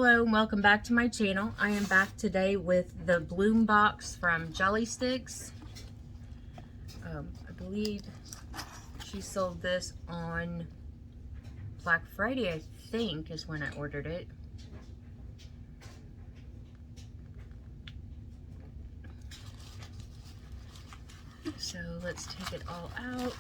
Hello and welcome back to my channel. I am back today with the Bloom box from Jolly Sticks. I believe she sold this on Black Friday, I think is when I ordered it. So let's take it all out.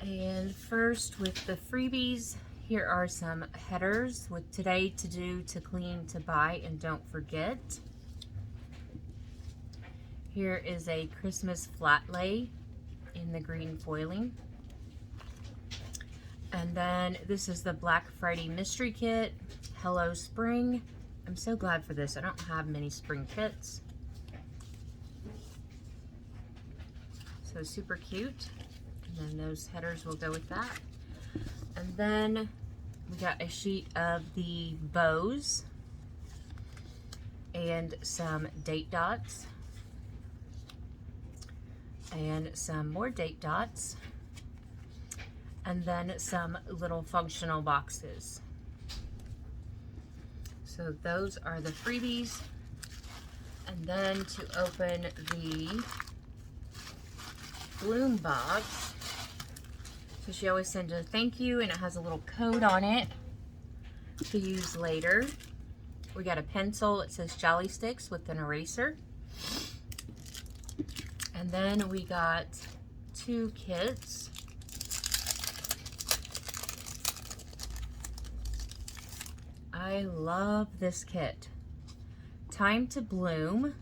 And first, with the freebies, here are some headers with today, to do, to clean, to buy, and don't forget. Here is a Christmas flat lay in the green foiling. And then this is the Black Friday mystery kit, Hello Spring. I'm so glad for this. I don't have many spring kits. So super cute. And then those headers will go with that. And then we got a sheet of the bows and some date dots and some more date dots, and then some little functional boxes. So those are the freebies. And then to open the Bloom box, so she always sends a thank you, and it has a little code on it to use later. We got a pencil. It says Jolly Sticks with an eraser. And then we got 2 kits. I love this kit. Time to Bloom.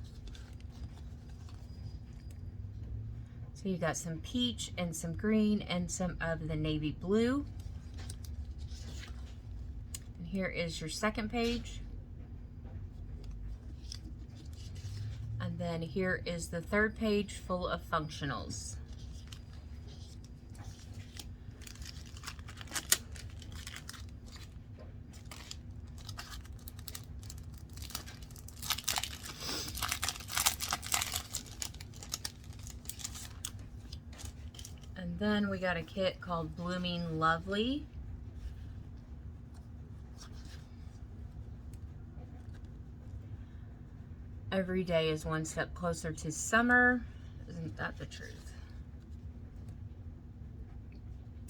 So you got some peach and some green and some of the navy blue. And here is your second page. And then here is the third page full of functionals. And then we got a kit called Blooming Lovely. Every day is one step closer to summer. Isn't that the truth?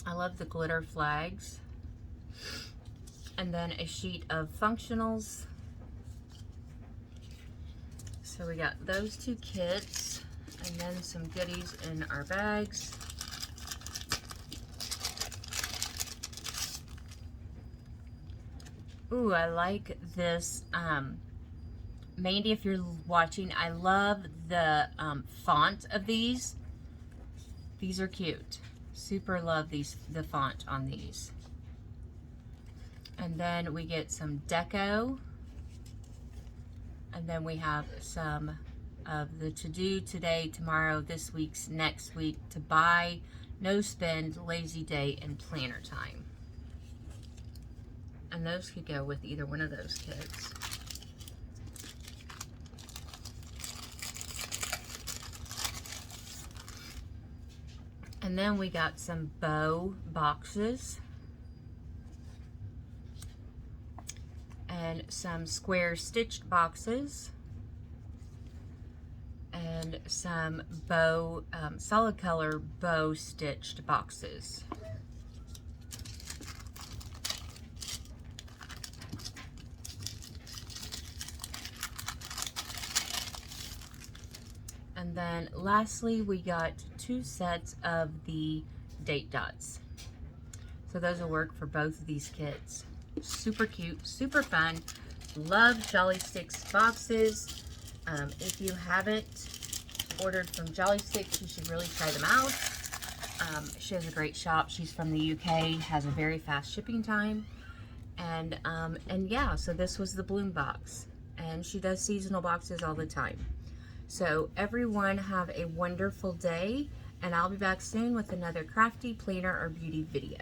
I love the glitter flags. And then a sheet of functionals. So we got those 2 kits, and then some goodies in our bags. Ooh, I like this. Mandy, if you're watching, I love the font of these. These are cute. Super love the font on these. And then we get some deco. And then we have some of the to do, today, tomorrow, this week's, next week, to buy, no spend, lazy day, and planner time. And those could go with either one of those kits. And then we got some bow boxes and some square stitched boxes and some bow, solid color bow stitched boxes. And then lastly, we got 2 sets of the date dots. So those will work for both of these kits. Super cute, super fun. Love Jolly Sticks boxes. If you haven't ordered from Jolly Sticks, you should really try them out. She has a great shop. She's from the UK, has a very fast shipping time. And yeah, so this was the Bloom box. And she does seasonal boxes all the time. So everyone have a wonderful day, and I'll be back soon with another crafty, planner, or beauty video.